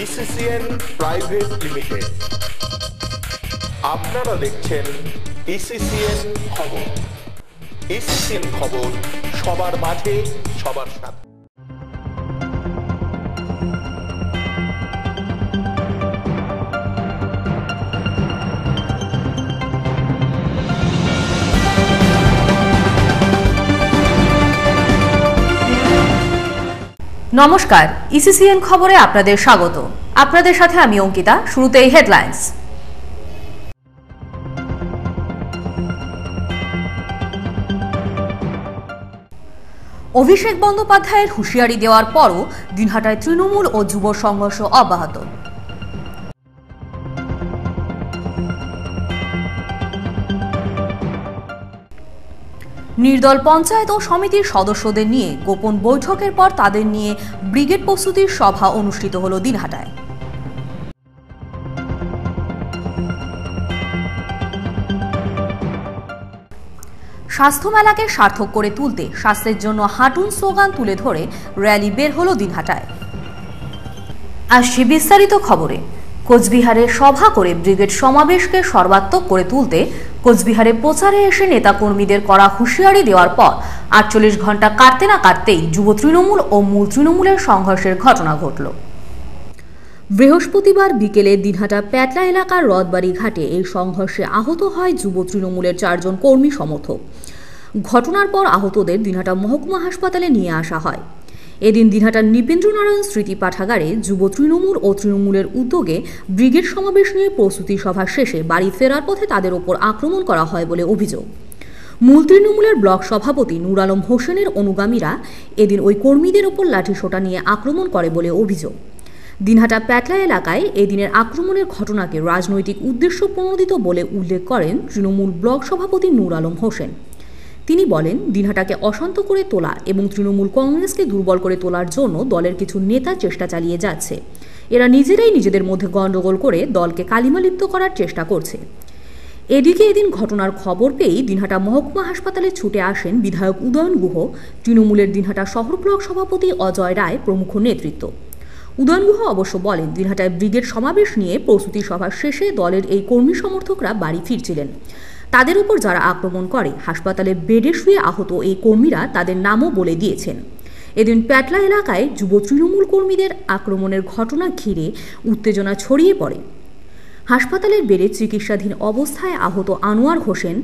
ইসিসিএন private limited. আপনারা দেখছেন ইসিসিএন খবর। ইসিসিএন খবর সবার মাঝে, সবার সাথে। নমস্কার, ইসিসিএন খবরে আপনাদের স্বাগত। আপনাদের সাথে আমি অঙ্কিতা। শুরুতেই হেডলাইন্স। অভিষেক বন্দ্যোপাধ্যায়ের হুঁশিয়ারি দেওয়ার পরও দিনহাটায় তৃণমূল ও যুব সংঘর্ষ অব্যাহত। নির্দল পঞ্চায়েত ও সমিতির সদস্যদের নিয়ে গোপন বৈঠকের পর তাদের নিয়ে ব্রিগেড প্রস্তুতির সভা অনুষ্ঠিত হল দিনহাটায়। স্বাস্থ্য মেলাকে সার্থক করে তুলতে স্বাস্থ্যের জন্য হাঁটুন স্লোগান তুলে ধরে র্যালি বের হল দিনহাটায়। আসছে বিস্তারিত খবরে। কোচবিহারে সভা করে ব্রিগেড সমাবেশকে সর্বাত্মক করে তুলতে কোচবিহারে প্রচারে এসে নেতাকর্মীদের করা হুঁশিয়ারি দেওয়ার পর ৪৮ ঘন্টা কাটতে না কাটতেই যুব তৃণমূল ও মূল তৃণমূলের সংঘর্ষের ঘটনা ঘটল। বৃহস্পতিবার বিকেলে দিনহাটা প্যাটলা এলাকার রথবাড়ি ঘাটে এই সংঘর্ষে আহত হয় যুব তৃণমূলের ৪ জন কর্মী সমর্থক। ঘটনার পর আহতদের দিনহাটা মহকুমা হাসপাতালে নিয়ে আসা হয়। এদিন দিনহাটার নৃপেন্দ্রনারায়ণ স্মৃতি পাঠাগারে যুব তৃণমূল ও তৃণমূলের উদ্যোগে ব্রিগেড সমাবেশ নিয়ে প্রস্তুতি সভা শেষে বাড়ি ফেরার পথে তাদের ওপর আক্রমণ করা হয় বলে অভিযোগ। মূল তৃণমূলের ব্লক সভাপতি নূর আলম হোসেনের অনুগামীরা এদিন ওই কর্মীদের ওপর লাঠিসোঁটা নিয়ে আক্রমণ করে বলে অভিযোগ। দিনহাটা প্যাটলা এলাকায় এদিনের আক্রমণের ঘটনাকে রাজনৈতিক উদ্দেশ্য প্রণোদিত বলে উল্লেখ করেন তৃণমূল ব্লক সভাপতি নূর আলম হোসেন। তিনি বলেন, দিনহাটাকে অশান্ত করে তোলা এবং তৃণমূল কংগ্রেসকে দুর্বল করে তোলার জন্য দলের কিছু নেতা চেষ্টা চালিয়ে যাচ্ছে। এরা নিজেরাই নিজেদের মধ্যে গণ্ডগোল করে দলকে কালিমালিপ্ত করার চেষ্টা করছে। এদিকে এদিন ঘটনার খবর পেয়েই দিনহাটা মহকুমা হাসপাতালে ছুটে আসেন বিধায়ক উদয়ন গুহ, তৃণমূলের দিনহাটা শহর ব্লক সভাপতি অজয় রায় প্রমুখ নেতৃত্ব। উদয়ন গুহ অবশ্য বলেন, দিনহাটায় ব্রিগেড সমাবেশ নিয়ে প্রস্তুতি সভা শেষে দলের এই কর্মী সমর্থকরা বাড়ি ফিরছিলেন। তাদের উপর যারা আক্রমণ করে হাসপাতালে বেডে শুয়ে আহত এই কর্মীরা তাদের নামও বলে দিয়েছেন। এদিন প্যাটলা এলাকায় যুব তৃণমূল কর্মীদের আক্রমণের ঘটনা ঘিরে উত্তেজনা ছড়িয়ে পড়ে। হাসপাতালের বেডে চিকিৎসাধীন অবস্থায় আহত আনোয়ার হোসেন,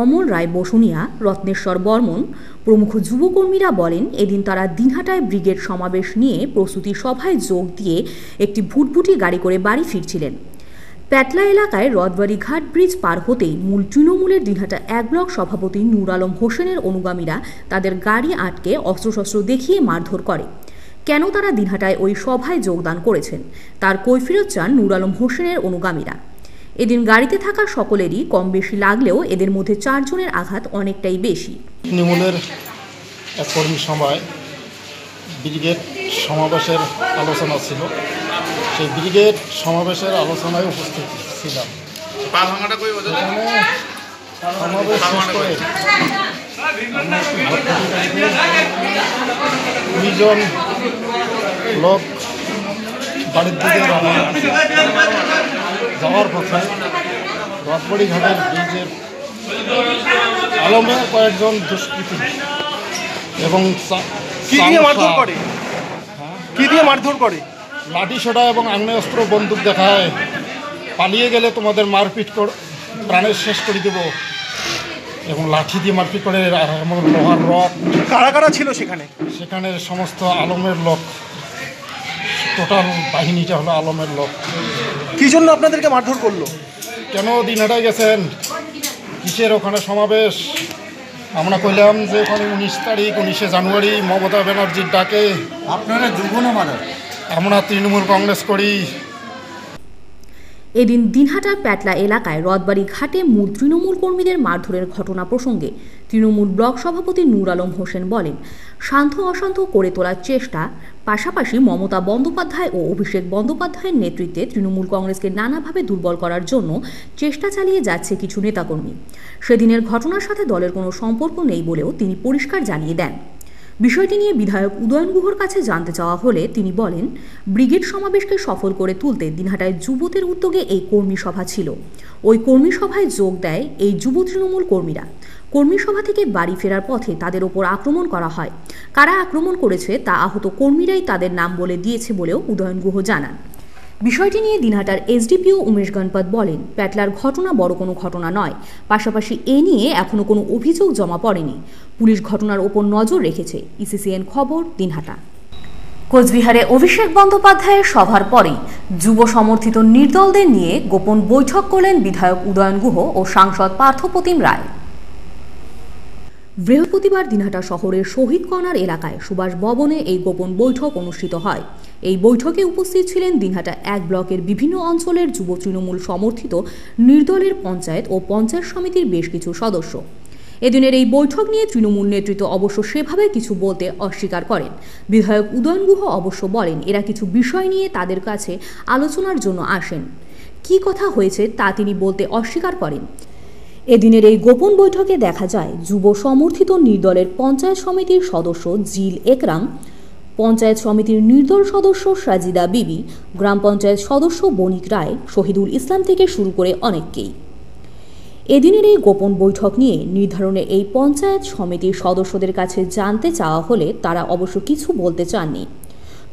অমল রায় বসুনিয়া, রত্নেশ্বর বর্মন প্রমুখ যুবকর্মীরা বলেন, এদিন তারা দিনহাটায় ব্রিগেড সমাবেশ নিয়ে প্রস্তুতি সভায় যোগ দিয়ে একটি ভুটভুটি গাড়ি করে বাড়ি ফিরছিলেন। প্যাটলা এলাকায় রথবাড়ি ঘাট ব্রিজ পার হতেই মূল তৃণমূলের দিনহাটা ১ ব্লক সভাপতি নূর আলম হোসেনের অনুগামীরা তাদের গাড়ি আটকে অস্ত্রশস্ত্র দেখিয়ে মারধর করে। কেন তারা দিনহাটায় ওই সভায় যোগদান করেছেন তার কৈফিয়ত চান নূর আলম হোসেনের অনুগামীরা। এদিন গাড়িতে থাকা সকলেরই কম বেশি লাগলেও এদের মধ্যে ৪ জনের আঘাত অনেকটাই বেশি। তৃণমূলের এক কর্মী সভায় ব্রিগেড সমাবেশের আলোচনা ছিল। সেই ব্রিগেড সমাবেশের আলোচনায় উপস্থিত ছিলাম। সমাবেশ শেষ করে ২জন লোক বাড়ির দিকে যাওয়ার পথে রথবাড়ি ঘাটের ব্রিজের আলমে কয়েকজন দুষ্কৃতী এবং কি দিয়ে মারধর করে লাঠি সোটা এবং আগ্নেয়াস্ত্র বন্দুক দেখায়, পালিয়ে গেলে তোমাদের মারপিট প্রাণের শেষ করে দেব এবং লাঠি দিয়ে মারপিট করে এবং লোহার রড। কারা কারা ছিল সেখানে? সেখানে সমস্ত আলমের লোক, টোটাল বাহিনীটা হলো আলমের লোক। কি জন্য আপনাদেরকে মারধর করলো? কেন দিনহাটায় গেছেন, কিসের ওখানে সমাবেশ? আমরা কইলাম যে ওখানে 19 তারিখ 19শে জানুয়ারি মমতা ব্যানার্জির ডাকে। আপনারা যুবনা মানে আমরা তৃণমূল কংগ্রেস করি। এদিন দিনহাটার প্যাটলা এলাকায় রথবাড়ি ঘাটে মূল তৃণমূল কর্মীদের মারধরের ঘটনা প্রসঙ্গে তৃণমূল ব্লক সভাপতি নূর আলম হোসেন বলেন, শান্ত অশান্ত করে তোলার চেষ্টা, পাশাপাশি মমতা বন্দ্যোপাধ্যায় ও অভিষেক বন্দ্যোপাধ্যায়ের নেতৃত্বে তৃণমূল কংগ্রেসকে নানাভাবে দুর্বল করার জন্য চেষ্টা চালিয়ে যাচ্ছে কিছু নেতাকর্মী। সেদিনের ঘটনার সাথে দলের কোনো সম্পর্ক নেই বলেও তিনি পরিষ্কার জানিয়ে দেন। বিষয়টি নিয়ে বিধায়ক উদয়ন গুহর কাছে জানতে চাওয়া হলে তিনি বলেন, ব্রিগেড সমাবেশকে সফল করে তুলতে দিনহাটায় যুবদের উদ্যোগে এই কর্মী সভা ছিল। ওই কর্মী সভায় যোগ দেয় এই যুব তৃণমূল কর্মীরা। কর্মী সভা থেকে বাড়ি ফেরার পথে তাদের ওপর আক্রমণ করা হয়। কারা আক্রমণ করেছে তা আহত কর্মীরাই তাদের নাম বলে দিয়েছে বলেও উদয়ন গুহ জানান। বিষয়টি নিয়ে দিনহাটার এসডিপিও উমেশ গণপত বলেন, প্যাটলার ঘটনা বড় কোনো ঘটনা নয়, পাশাপাশি এ নিয়ে এখনো কোনো অভিযোগ জমা পড়েনি। পুলিশ ঘটনার ওপর নজর রেখেছে। ইসিসিএন খবর, দিনহাটা। কোচবিহারে অভিষেক বন্দ্যোপাধ্যায়ের সভার পরেই যুব সমর্থিত নির্দলদের নিয়ে গোপন বৈঠক করলেন বিধায়ক উদয়ন গুহ ও সাংসদ পার্থপ্রতিম রায়। বৃহস্পতিবার দিনহাটা শহরের শহীদ কর্নার এলাকায় সুভাষ ভবনে এই গোপন বৈঠক অনুষ্ঠিত হয়। এই বৈঠকে উপস্থিত ছিলেন দিনহাটা 1 ব্লকের বিভিন্ন অঞ্চলের যুব তৃণমূল সমর্থিত নির্দলের পঞ্চায়েত ও পঞ্চায়েত সমিতির বেশ কিছু সদস্য। এদিনের এই বৈঠক নিয়ে তৃণমূল নেতৃত্ব অবশ্য সেভাবে কিছু বলতে অস্বীকার করেন। বিধায়ক উদয়ন গুহ অবশ্য বলেন, এরা কিছু বিষয় নিয়ে তাদের কাছে আলোচনার জন্য আসেন। কী কথা হয়েছে তা তিনি বলতে অস্বীকার করেন। এদিনের এই গোপন বৈঠকে দেখা যায় যুব সমর্থিত নির্দলের পঞ্চায়েত সমিতির সদস্য জিল একরাম, পঞ্চায়েত সমিতির নির্দল সদস্য সাজিদা বিবি, গ্রাম পঞ্চায়েত সদস্য বণিক রায়, শহীদুল ইসলাম থেকে শুরু করে অনেককেই। এদিনের এই গোপন বৈঠক নিয়ে নির্ধারণে এই পঞ্চায়েত সমিতির সদস্যদের কাছে জানতে চাওয়া হলে তারা অবশ্য কিছু বলতে চাননি।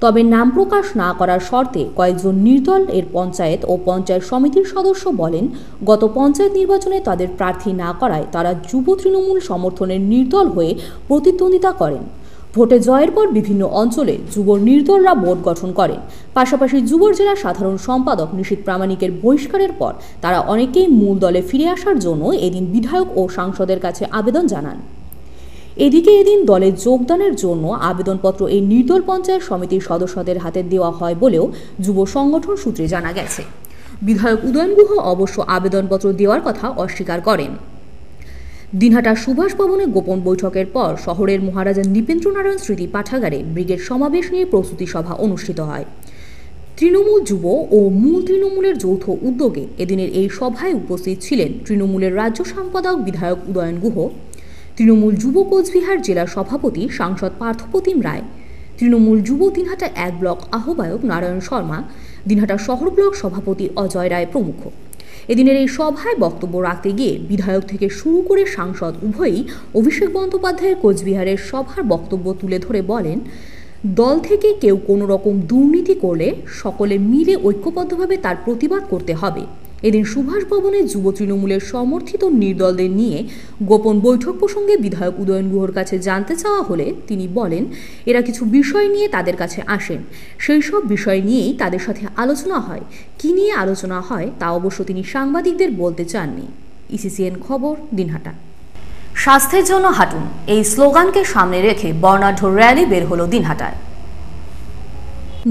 তবে নাম প্রকাশ না করার শর্তে কয়েকজন নির্দল এর পঞ্চায়েত ও পঞ্চায়েত সমিতির সদস্য বলেন, গত পঞ্চায়েত নির্বাচনে তাদের প্রার্থী না করায় তারা যুব তৃণমূল সমর্থনের নির্দল হয়ে প্রতিদ্বন্দ্বিতা করেন। ভোটে জয়ের পর বিভিন্ন অঞ্চলে যুব নির্দলরা বোর্ড গঠন করেন। পাশাপাশি যুব জেলা সাধারণ সম্পাদক নিশীথ প্রামাণিকের বহিষ্কারের পর তারা অনেকেই মূল দলে ফিরে আসার জন্য এদিন বিধায়ক ও সাংসদের কাছে আবেদন জানান। এদিকে এদিন দলে যোগদানের জন্য আবেদনপত্র এই নির্দল পঞ্চায়েত সমিতির সদস্যদের হাতে দেওয়া হয় বলেও যুব সংগঠন সূত্রে জানা গেছে। বিধায়ক উদয়ন গুহ অবশ্য আবেদনপত্র দেওয়ার কথা অস্বীকার করেন। দিনহাটা সুভাষ ভবনে গোপন বৈঠকের পর শহরের মহারাজা নৃপেন্দ্রনারায়ণ স্মৃতি পাঠাগারে ব্রিগেড সমাবেশ নিয়ে প্রস্তুতি সভা অনুষ্ঠিত হয়। তৃণমূল যুব ও মূল তৃণমূলের যৌথ উদ্যোগে এদিনের এই সভায় উপস্থিত ছিলেন তৃণমূলের রাজ্য সম্পাদক বিধায়ক উদয়ন গুহ, তৃণমূল যুব কোচবিহার জেলা সভাপতি সাংসদ পার্থপ্রতিম রায়, তৃণমূল যুব দিনহাটা 1 ব্লক আহ্বায়ক নারায়ণ শর্মা, দিনহাটা শহর ব্লক সভাপতি অজয় রায় প্রমুখ। এদিনের এই সভায় বক্তব্য রাখতে গিয়ে বিধায়ক থেকে শুরু করে সাংসদ উভয়ই অভিষেক বন্দ্যোপাধ্যায়ের কোচবিহারের সভার বক্তব্য তুলে ধরে বলেন, দল থেকে কেউ কোনো রকম দুর্নীতি করলে সকলে মিলে ঐক্যবদ্ধভাবে তার প্রতিবাদ করতে হবে। এদিন সুভাষ ভবনে যুব তৃণমূলের সমর্থিত নির্দলদের নিয়ে গোপন বৈঠক প্রসঙ্গে বিধায়ক উদয়ন গুহর কাছে জানতে চাওয়া হলে তিনি বলেন, এরা কিছু বিষয় নিয়ে তাদের কাছে আসেন, সেই সব বিষয় নিয়েই তাদের সাথে আলোচনা হয়। কী নিয়ে আলোচনা হয় তা অবশ্য তিনি সাংবাদিকদের বলতে চাননি। ইসিসিএন খবর, দিনহাটা। স্বাস্থ্যের জন্য হাঁটুন, এই স্লোগানকে সামনে রেখে বর্ণাঢ্য র্যালি বের হলো দিনহাটায়।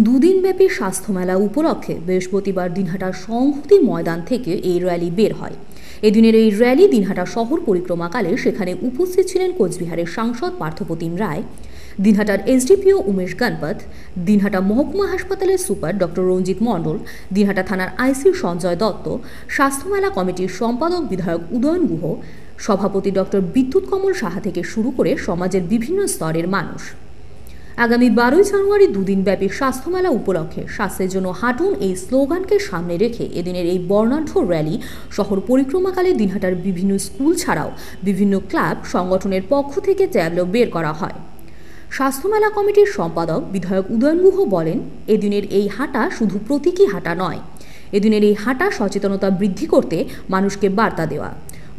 দুদিনব্যাপী স্বাস্থ্য মেলা উপলক্ষে বৃহস্পতিবার দিনহাটার সংহতি ময়দান থেকে এই র্যালি বের হয়। এদিনের এই র্যালি দিনহাটা শহর পরিক্রমাকালে সেখানে উপস্থিত ছিলেন কোচবিহারের সাংসদ পার্থপ্রতিম রায়, দিনহাটার এসডিপিও উমেশ গণপত, দিনহাটা মহকুমা হাসপাতালের সুপার ডক্টর রঞ্জিত মণ্ডল, দিনহাটা থানার আইসি সঞ্জয় দত্ত, স্বাস্থ্য মেলা কমিটির সম্পাদক বিধায়ক উদয়ন গুহ, সভাপতি ডক্টর বিদ্যুৎ কমল সাহা থেকে শুরু করে সমাজের বিভিন্ন স্তরের মানুষ। আগামী 12 জানুয়ারি দুদিনব্যাপী স্বাস্থ্যমেলা উপলক্ষে স্বাস্থ্যের জন্য হাঁটুন এই স্লোগানকে সামনে রেখে এদিনের এই বর্ণাঢ্য র্যালি শহর পরিক্রমাকালে দিনহাটার বিভিন্ন স্কুল ছাড়াও বিভিন্ন ক্লাব সংগঠনের পক্ষ থেকে ট্যাবলো বের করা হয়। স্বাস্থ্যমেলা কমিটির সম্পাদক বিধায়ক উদয়ন গুহ বলেন, এদিনের এই হাঁটা শুধু প্রতীকী হাঁটা নয়, এদিনের এই হাঁটা সচেতনতা বৃদ্ধি করতে মানুষকে বার্তা দেওয়া।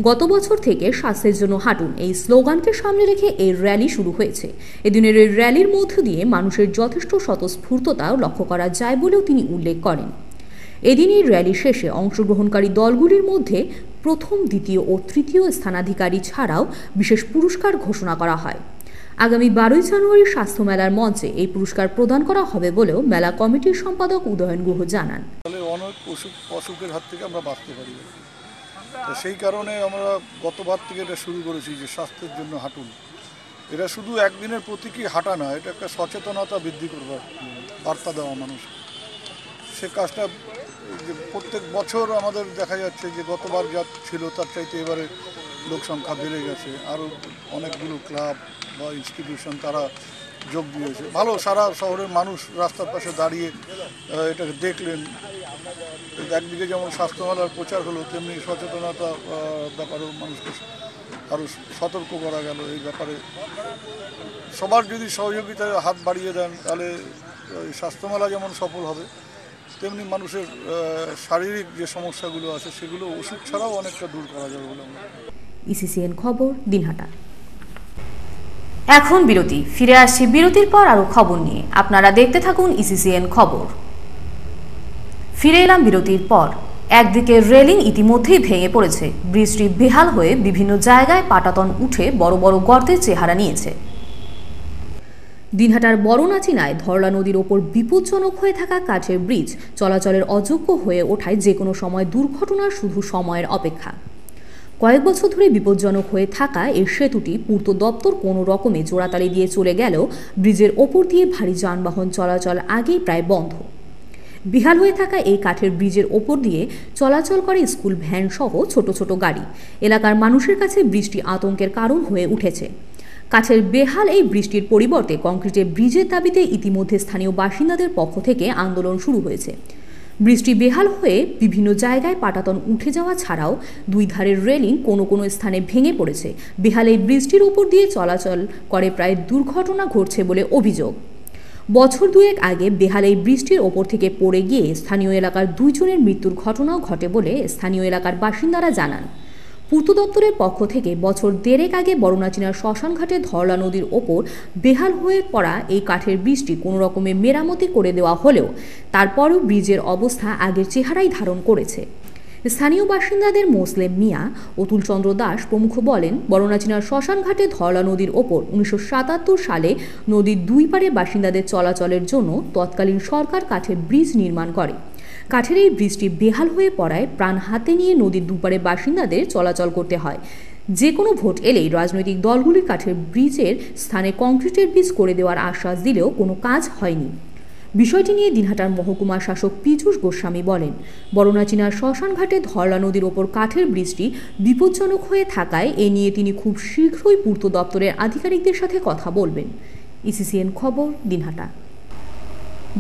গত বছর থেকে স্বাস্থ্যের জন্য হাঁটুন এই স্লোগানকে সামনে রেখে এই র্যালি শুরু হয়েছে। এদিনের এই র্যালির মধ্য দিয়ে মানুষের যথেষ্ট স্বতঃস্ফূর্ততাও লক্ষ্য করা যায় বলেও তিনি উল্লেখ করেন। এদিন এই র্যালি শেষে অংশগ্রহণকারী দলগুলির মধ্যে প্রথম, দ্বিতীয় ও তৃতীয় স্থানাধিকারী ছাড়াও বিশেষ পুরস্কার ঘোষণা করা হয়। আগামী 12 জানুয়ারি স্বাস্থ্য মেলার মঞ্চে এই পুরস্কার প্রদান করা হবে বলেও মেলা কমিটির সম্পাদক উদয়ন গুহ জানান। অনেক অসুখের হাত থেকে আমরা বাঁচতে পারি, তো সেই কারণে আমরা গতবার থেকে এটা শুরু করেছি যে স্বাস্থ্যের জন্য হাঁটুন। এটা শুধু একদিনের প্রতীকী হাঁটা না, এটা একটা সচেতনতা বৃদ্ধি করবার বার্তা দেওয়া মানুষ। সে কাজটা প্রত্যেক বছর আমাদের দেখা যাচ্ছে যে গতবার যা ছিল তার চাইতে এবারে লোক সংখ্যা বেড়ে গেছে, আরও অনেকগুলো ক্লাব বা ইনস্টিটিউশন তারা যোগ দিয়েছে। ভালো, সারা শহরের মানুষ রাস্তার পাশে দাঁড়িয়ে এটাকে দেখলেন। একদিকে যেমন স্বাস্থ্যমেলার প্রচার হলো, তেমনি সচেতনতা ব্যাপারেও মানুষকে আরও সতর্ক করা গেল এই ব্যাপারে। সবার যদি সহযোগিতায় হাত বাড়িয়ে দেন তাহলে স্বাস্থ্যমেলা যেমন সফল হবে, তেমনি মানুষের শারীরিক যে সমস্যাগুলো আছে সেগুলো ওষুধ ছাড়াও অনেকটা দূর করা যাবে বলে আমরা। ইসিসিএন খবর, দিনহাটা। এখন বিরতি, ফিরে আসছি বিরতির পর আরো খবর নিয়ে। আপনারা দেখতে থাকুন ইসিসিএন খবর। ফিরে এলাম বিরতির পর। একদিকে রেলিং ইতিমধ্যেই ভেঙে পড়েছে, ব্রিজটি বেহাল হয়ে বিভিন্ন জায়গায় পাটাতন উঠে বড় বড় গর্তের চেহারা নিয়েছে। দিনহাটার বড়নাচিনায় ধরলা নদীর ওপর বিপজ্জনক হয়ে থাকা কাঠের ব্রিজ চলাচলের অযোগ্য হয়ে ওঠায় যে কোনো সময় দুর্ঘটনার শুধু সময়ের অপেক্ষা। কয়েক বছর ধরে বিপজ্জনক হয়ে থাকা এই সেতুটি পূর্ত দপ্তর কোনো রকমে জোড়াতালি দিয়ে চলে গেলেও ব্রিজের ওপর দিয়ে ভারী যানবাহন চলাচল আগেই প্রায় বন্ধ। বেহাল হয়ে থাকা এই কাঠের ব্রিজের ওপর দিয়ে চলাচল করে স্কুল ভ্যান সহ ছোট ছোট গাড়ি। এলাকার মানুষের কাছে ব্রিজটি আতঙ্কের কারণ হয়ে উঠেছে। কাঠের বেহাল এই ব্রিজটির পরিবর্তে কংক্রিটের ব্রিজের দাবিতে ইতিমধ্যে স্থানীয় বাসিন্দাদের পক্ষ থেকে আন্দোলন শুরু হয়েছে। ব্রিজটি বেহাল হয়ে বিভিন্ন জায়গায় পাটাতন উঠে যাওয়া ছাড়াও দুই ধারের রেলিং কোনো কোনো স্থানে ভেঙে পড়েছে। বেহাল এই ব্রিজটির উপর দিয়ে চলাচল করে প্রায় দুর্ঘটনা ঘটছে বলে অভিযোগ। বছর দুয়েক আগে বেহাল এই ব্রিজটির ওপর থেকে পড়ে গিয়ে স্থানীয় এলাকার 2 জনের মৃত্যুর ঘটনাও ঘটে বলে স্থানীয় এলাকার বাসিন্দারা জানান। পূর্ত দপ্তরের পক্ষ থেকে বছর দেড়েক আগে বড়নাচিনার শ্মশানঘাটে ধরলা নদীর ওপর বেহাল হয়ে পড়া এই কাঠের ব্রিজটি কোনো রকমে মেরামতি করে দেওয়া হলেও তারপরও ব্রিজের অবস্থা আগের চেহারাই ধারণ করেছে। স্থানীয় বাসিন্দাদের মোসলেম মিয়া, অতুল চন্দ্র দাস প্রমুখ বলেন, বড়নাচিনার শ্মশানঘাটে ধরলা নদীর ওপর 1977 সালে নদীর দুই পারে বাসিন্দাদের চলাচলের জন্য তৎকালীন সরকার কাঠের ব্রিজ নির্মাণ করে। কাঠের এই ব্রিজটি বেহাল হয়ে পড়ায় প্রাণ হাতে নিয়ে নদীর দুপারে বাসিন্দাদের চলাচল করতে হয়। যে কোনো ভোট এলেই রাজনৈতিক দলগুলি কাঠের ব্রিজের স্থানে কংক্রিটের ব্রিজ করে দেওয়ার আশ্বাস দিলেও কোনো কাজ হয়নি। বিষয়টি নিয়ে দিনহাটার মহকুমা শাসক পীযূষ গোস্বামী বলেন, বড়নাচিনার শ্মশানঘাটে ধরলা নদীর ওপর কাঠের ব্রিজটি বিপজ্জনক হয়ে থাকায় এ নিয়ে তিনি খুব শীঘ্রই পূর্ত দপ্তরের আধিকারিকদের সাথে কথা বলবেন। ইসিসিএন খবর, দিনহাটা।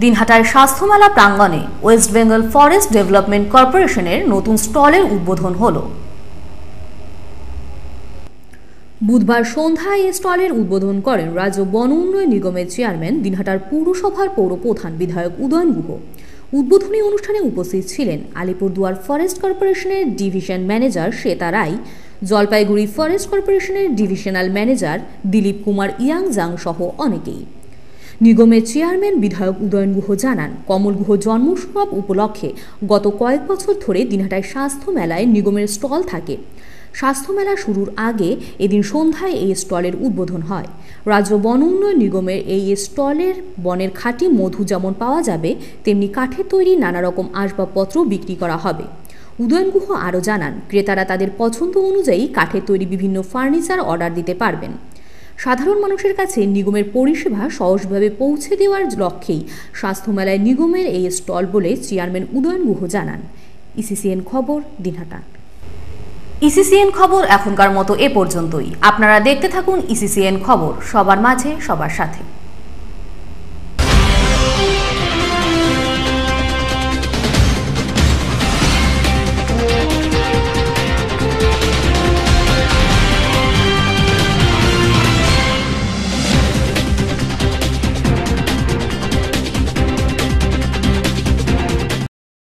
দিনহাটার স্বাস্থ্যমেলা প্রাঙ্গণে ওয়েস্ট বেঙ্গল ফরেস্ট ডেভেলপমেন্ট কর্পোরেশনের নতুন স্টলের উদ্বোধন হল। বুধবার সন্ধ্যায় এই স্টলের উদ্বোধন করেন রাজ্য বন উন্নয়ন নিগমের চেয়ারম্যান, দিনহাটার পৌরসভার পৌরপ্রধান বিধায়ক উদয়ন গুহ। উদ্বোধনী অনুষ্ঠানে উপস্থিত ছিলেন আলিপুরদুয়ার ফরেস্ট কর্পোরেশনের ডিভিশন ম্যানেজার শ্বেতা রায়, জলপাইগুড়ি ফরেস্ট কর্পোরেশনের ডিভিশনাল ম্যানেজার দিলীপ কুমার ইয়াংজাং সহ অনেকেই। নিগমের চেয়ারম্যান বিধায়ক উদয়ন গুহ জানান, কমল গুহ জন্মোৎসব উপলক্ষে গত কয়েক বছর ধরে দিনহাটায় স্বাস্থ্য মেলায় নিগমের স্টল থাকে। স্বাস্থ্য মেলা শুরুর আগে এদিন সন্ধ্যায় এই স্টলের উদ্বোধন হয়। রাজ্য বন উন্নয়ন নিগমের এই স্টলের বনের খাঁটি মধু যেমন পাওয়া যাবে, তেমনি কাঠের তৈরি নানা রকম আসবাবপত্র বিক্রি করা হবে। উদয়ন গুহ আরও জানান, ক্রেতারা তাদের পছন্দ অনুযায়ী কাঠের তৈরি বিভিন্ন ফার্নিচার অর্ডার দিতে পারবেন। সাধারণ মানুষের কাছে নিগমের পরিষেবা সহজভাবে পৌঁছে দেওয়ার লক্ষ্যেই স্বাস্থ্য মেলায় নিগমের এই স্টল বলে চেয়ারম্যান উদয়ন গুহ জানান। ইসিসিএন খবর, দিনহাটা। ইসিসিএন খবর এখনকার মতো এ পর্যন্তই। আপনারা দেখতে থাকুন ইসিসিএন খবর, সবার মাঝে সবার সাথে।